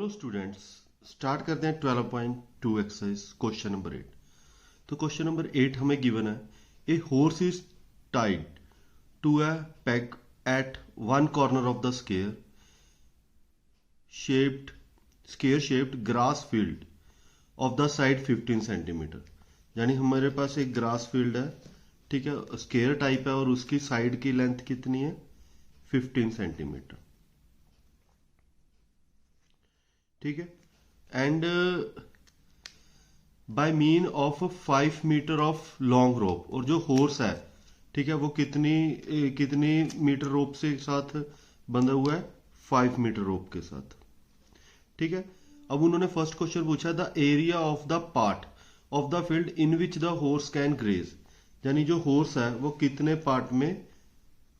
Hello students, start करते हैं 12.2 exercise question number 8। तो क्वेश्चन नंबर 8 हमें गिवन है, a horse is tied to a peg at one corner of the square shaped grass field of the side 15 centimetre. यानी हमारे पास एक grass field है, ठीक है, स्केयर टाइप है और उसकी साइड की लेंथ कितनी है, 15 सेंटीमीटर। ठीक है, and by mean of 5 metre of long rope. और जो हॉर्स है, ठीक है, वो कितनी मीटर रोप से साथ बंधा हुआ है, 5 मीटर रोप के साथ। ठीक है, अब उन्होंने फर्स्ट क्वेश्चन पूछा, the area of the part of the field in which the horse can graze. यानी जो हॉर्स है वो कितने पार्ट में,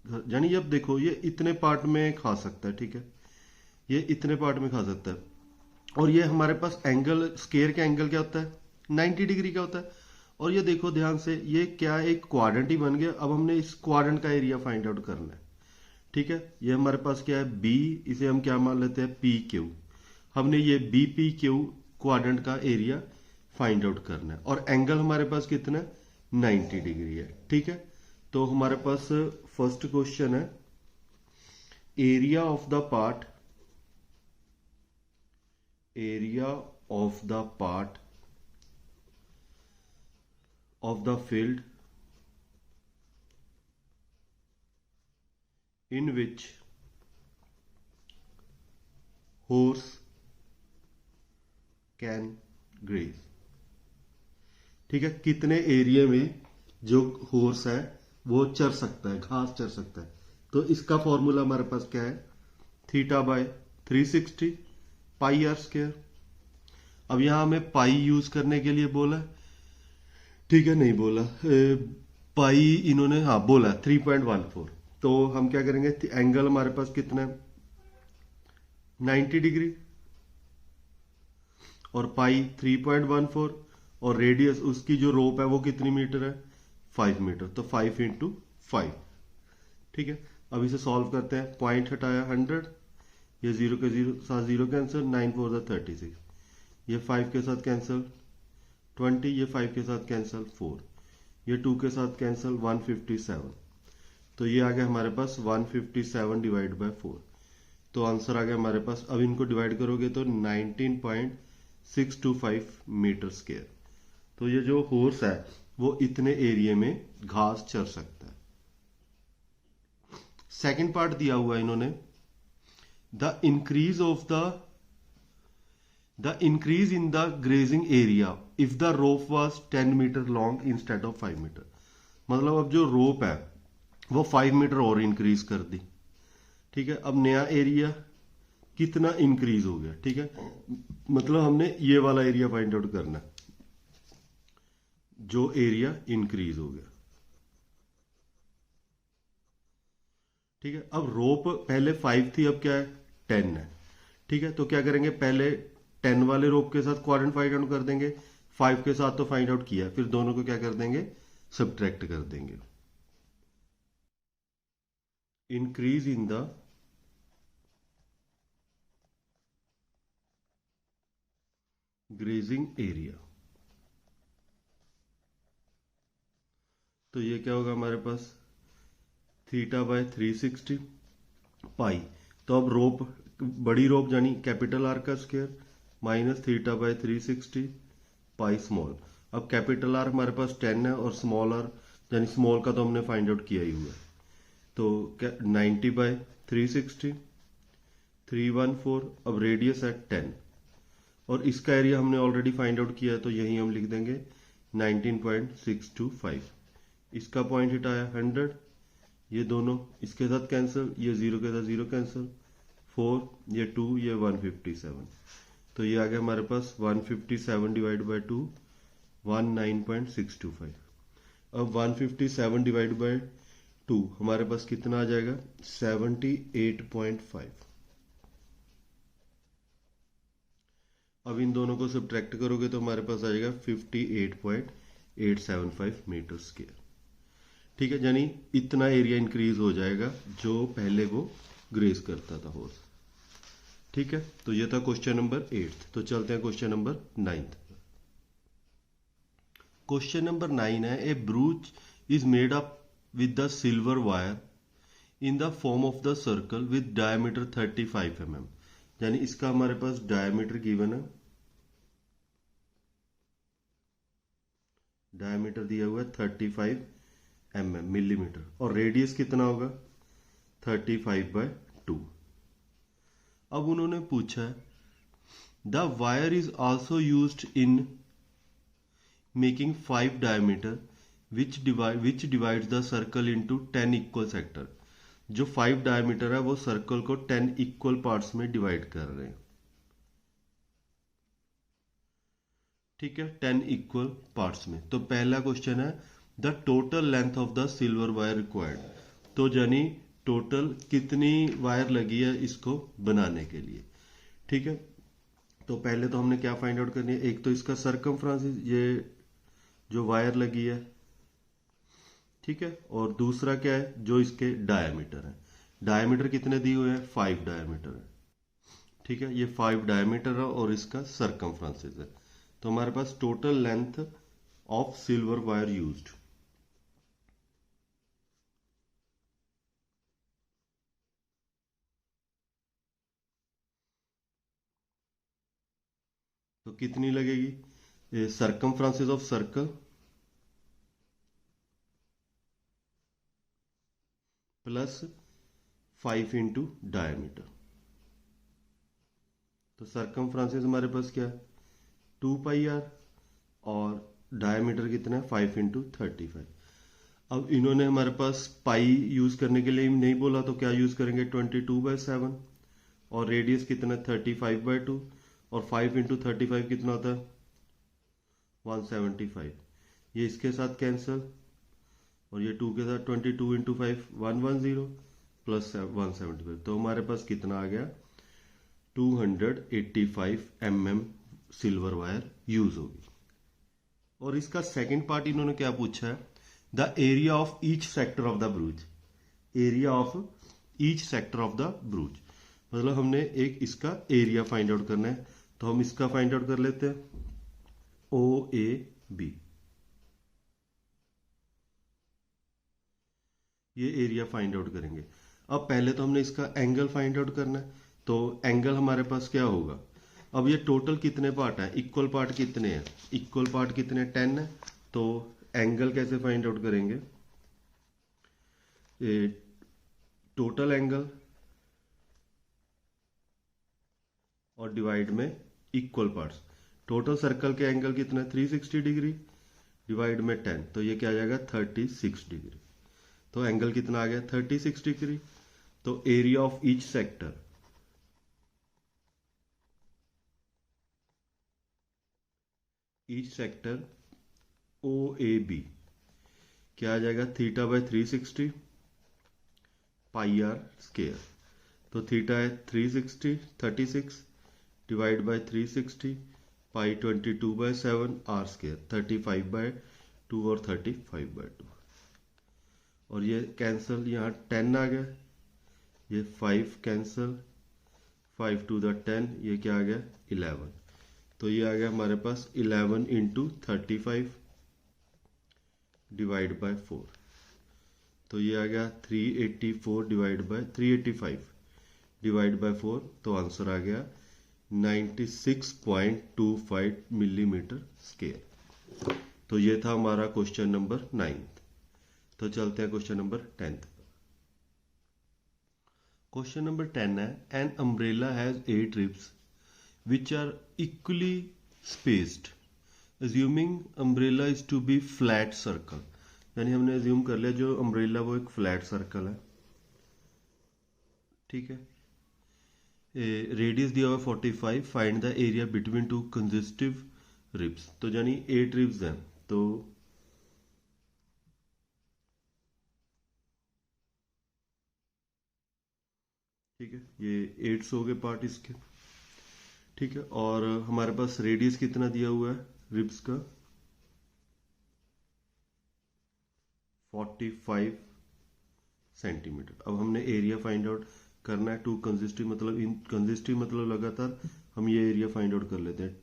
यानी अब देखो ये इतने पार्ट में खा सकता है, ठीक है, ये इतने पार्ट में खा सकता है। और ये हमारे पास एंगल, स्केयर का एंगल क्या होता है, 90 डिग्री का होता है। और ये देखो ध्यान से, ये क्या एक क्वाड्रेंट ही बन गया। अब हमने इस क्वाड्रेंट का एरिया फाइंड आउट करना है। ठीक है, ये हमारे पास क्या है, बी, इसे हम क्या मान लेते हैं, पी क्यू। हमने ये बी पी क्यू क्वाड्रेंट का एरिया फाइंड आउट करना है। और एंगल हमारे पास कितना है, 90 डिग्री है। ठीक है, तो हमारे पास फर्स्ट क्वेश्चन है, area of the part of the field in which horse can graze। ठीक है, कितने एरिया में जो हॉर्स है वो चर सकता है, घास चर सकता है। तो इसका फॉर्मूला हमारे पास क्या है, theta by 360 pi R square. अब यहां हमें पाई यूज करने के लिए बोला, ठीक है, नहीं बोला पाई, इन्होंने हाँ बोला 3.14। तो हम क्या करेंगे, एंगल हमारे पास कितना है, 90 डिग्री, और पाई 3.14, और रेडियस उसकी जो रोप है वो कितनी मीटर है, 5 मीटर। तो 5 इंटू 5। ठीक है, अब इसे सॉल्व करते हैं। पॉइंट हटाया 100, ये 0 के 0 कैंसिल, 9 4 36, ये 5 के साथ कैंसिल 20, ये 5 के साथ कैंसिल 4, ये 2 के साथ कैंसिल 157। तो ये आ गया हमारे पास 157 डिवाइड बाय 4। तो आंसर आ गया हमारे पास। अब इनको डिवाइड करोगे तो 19.625 मीटर स्क्वायर। तो ये जो हॉर्स है वो इतने एरिया में घास चर सकता है। सेकंड पार्ट दिया हुआ इन्होंने, the increase in the grazing area if the rope was 10 metre long instead of 5 metre. मतलब अब जो रोप है वो 5 मीटर और इंक्रीज कर दी। ठीक है, अब नया एरिया कितना इंक्रीज हो गया। ठीक है, मतलब हमने ये वाला एरिया फाइंड आउट करना है, जो एरिया इंक्रीज हो गया। ठीक है, अब रोप पहले 5 थी, अब क्या है, 10 है। ठीक है, तो क्या करेंगे, पहले 10 वाले रोप के साथ क्वाड्रेंट फाइंड आउट कर देंगे, 5 के साथ तो फाइंड आउट किया, फिर दोनों को क्या कर देंगे, सब्ट्रैक्ट कर देंगे। Increase in the grazing area. तो ये क्या होगा हमारे पास, थीटा बाय 360 पाई। तो अब रोप, बड़ी रोप यानी कैपिटल आर का square, minus theta by 360 pi small. अब कैपिटल आर हमारे पास 10 है और स्मॉल आर यानी स्मॉल का तो हमने फाइंड आउट किया ही हुआ है। तो क्या 90 बाय 360 314। अब रेडियस है 10 और इसका एरिया हमने ऑलरेडी फाइंड आउट किया है, तो यही हम लिख देंगे 19.625। इसका पॉइंट हटाया 100, ये दोनों इसके साथ कैंसिल, ये 0 के साथ 0 कैंसिल, 4, ये 2, ये 157। तो ये आ गया हमारे पास 157 डिवाइड बाय 2, 19.625। अब 157 डिवाइड बाय 2 हमारे पास कितना आ जाएगा, 78.5। अब इन दोनों को सब्ट्रैक्ट करोगे तो हमारे पास आ जाएगा 58.875 मीटर स्क्वायर। ठीक है, यानी इतना एरिया इंक्रीज हो जाएगा जो पहले वो ग्रेज करता था हॉर्स। ठीक है, तो ये था क्वेश्चन नंबर 8। तो चलते हैं क्वेश्चन नंबर 9। क्वेश्चन नंबर 9 है, a brooch is made up with the silver wire in the form of the circle with diameter 35 mm। यानी इसका हमारे पास डायमीटर गिवन है, डायमीटर दिया हुआ है 35 mm मिलीमीटर, और रेडियस कितना होगा 35/2। अब उन्होंने पूछा है the wire is also used in making 5 diameter which divides the circle into 10 equal sector. जो 5 डायमीटर है वो सर्कल को 10 इक्वल पार्ट्स में डिवाइड कर रहे हैं। ठीक है, 10 इक्वल पार्ट्स में। तो पहला क्वेश्चन है the total length of the silver wire required. तो यानी टोटल कितनी वायर लगी है इसको बनाने के लिए। ठीक है, तो पहले तो हमने क्या फाइंड आउट करनी है, एक तो इसका सरकमफ्रेंस, ये जो वायर लगी है, ठीक है, और दूसरा क्या है जो इसके डायमीटर है। डायमीटर कितने दिए हुए हैं 5 डायमीटर है। ठीक है, ये 5 डायमीटर है और इसका सरकमफ्रेंस है। तो हमारे पास total length of silver wire used, तो कितनी लगेगी, circumference of circle plus 5 into diameter. तो सरकमफ्रेंस हमारे पास क्या है 2πr, और डायमीटर कितना है 5 इंटू 35। अब इन्होंने हमारे पास पाई यूज करने के लिए नहीं बोला, तो क्या यूज करेंगे 22/7, और रेडियस कितना है 35/2, और 5 इंटू 35 कितना होता है 175। ये इसके साथ कैंसिल, और ये 2 के साथ 22 इंटू 5 110 प्लस 175। तो हमारे पास कितना आ गया 285 mm सिल्वर वायर यूज होगी। और इसका सेकंड पार्ट इन्होंने क्या पूछा है, the area of each sector of the ब्रूच। Area of each sector of the ब्रूच, मतलब हमने एक इसका एरिया फाइंड आउट करना है। तो हम इसका फाइंड आउट कर लेते हैं OAB, ये एरिया फाइंड आउट करेंगे। अब पहले तो हमने इसका एंगल फाइंड आउट करना है। तो एंगल हमारे पास क्या होगा, अब ये टोटल कितने पार्ट है, इक्वल पार्ट कितने हैं, इक्वल पार्ट कितने 10 है। तो एंगल कैसे फाइंड आउट करेंगे, टोटल एंगल और डिवाइड में इक्वल पार्ट्स। टोटल सर्कल के एंगल कितना 360 डिग्री, डिवाइड में 10, तो ये क्या आ जाएगा 36 डिग्री। तो एंगल कितना आ गया 36 डिग्री। तो area of each sector, each sector OAB क्या आ जाएगा θ/360 πr²। तो थीटा है 36 डिवाइड बाय 360 पाई 22/7 r², 35/2 और 35/2, और ये कैंसल, यहाँ 10 आ गया, ये 5 कैंसल, 5 टू द 10, ये क्या आ गया 11। तो ये आ गया हमारे पास 11 इंटू 35 डिवाइड बाय 4। तो ये आ गया 384 डिवाइड बाय 385 डिवाइड बाय 4, तो आंसर आ गया 96.25 मिलीमीटर स्क्वायर। तो ये था हमारा क्वेश्चन नंबर 9। तो चलते हैं क्वेश्चन नंबर 10। क्वेश्चन नंबर 10 है, an umbrella has 8 ribs which are equally spaced assuming umbrella is to be flat circle। यानी हमने अज्यूम कर लिया जो अम्ब्रेला वो एक फ्लैट सर्कल है। ठीक है, रेडियस दिया हुआ 45, find the area between two consecutive ribs. तो यानी 8 रिब्स हैं, तो ठीक है ये 8 हो गए पार्ट इसके। ठीक है, और हमारे पास रेडियस कितना दिया हुआ है रिब्स का 45 सेंटीमीटर। अब हमने एरिया फाइंड आउट करना है। टू कंजिस्टिव मतलब इन कंजिस्टिव मतलब लगातार हम ये एरिया फाइंड आउट कर लेते हैं।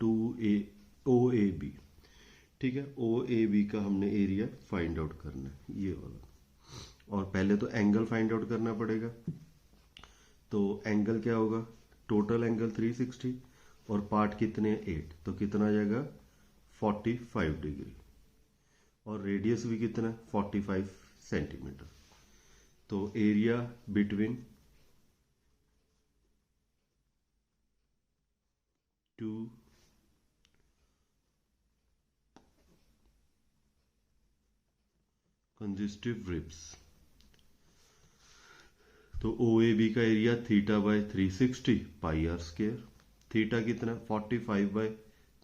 ओ ए बी, ठीक है, ओ ए बी का हमने एरिया फाइंड आउट करना है, ये वाला। और पहले तो एंगल फाइंड आउट करना पड़ेगा। तो एंगल क्या होगा, टोटल एंगल 360 और पार्ट कितने 8, तो कितना आ जाएगा 45 डिग्री। और रेडियस भी कितना है 45 सेंटीमीटर। तो area between two consecutive ribs, तो ओ ए बी का area theta by 360 pi R square. Theta कितना 45 बाय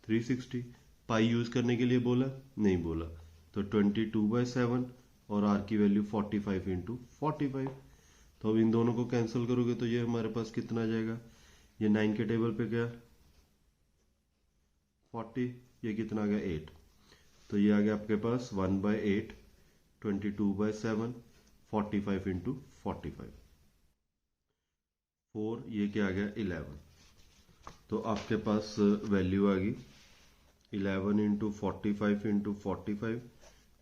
360। पाई यूज करने के लिए बोला, नहीं बोला, तो 22/7 और आर की वैल्यू 45 इंटू 45। तो अब इन दोनों को कैंसिल करोगे तो ये हमारे पास कितना आ जाएगा, ये 9 के टेबल पे गया 40, ये कितना आ गया 8, तो ये आ गया आपके पास 1/8, 22/7, 45 इंटू 45, 4, ये क्या आ गया 11। तो आपके पास वैल्यू आ गई 11 इंटू 45 इंटू 45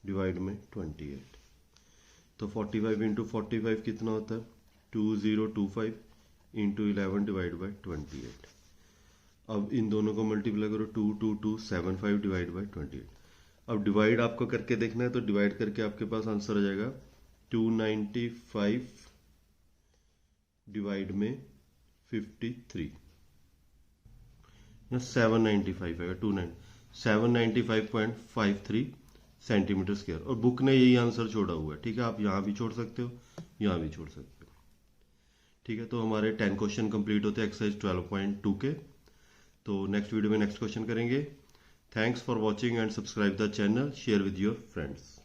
डिवाइड में 28। तो 45 इंटू 45 कितना होता है 2025 इंटू 11 डिवाइड बाई 28। अब इन दोनों को मल्टीप्लाई करो, 22275 डिवाइड बाई 28। अब डिवाइड आपको करके देखना है, तो डिवाइड करके आपके पास आंसर आ जाएगा 295 डिवाइड में 53 या 795 आएगा, 795.53 सेंटीमीटर स्क्वायर। और बुक ने यही आंसर छोड़ा हुआ है, ठीक है, आप यहाँ भी छोड़ सकते हो, यहाँ भी छोड़ सकते हो, ठीक है। तो हमारे 10 क्वेश्चन कंप्लीट होते हैं एक्सरसाइज 12.2 के। तो नेक्स्ट वीडियो में नेक्स्ट क्वेश्चन करेंगे। Thanks for watching and subscribe the channel, share with your friends.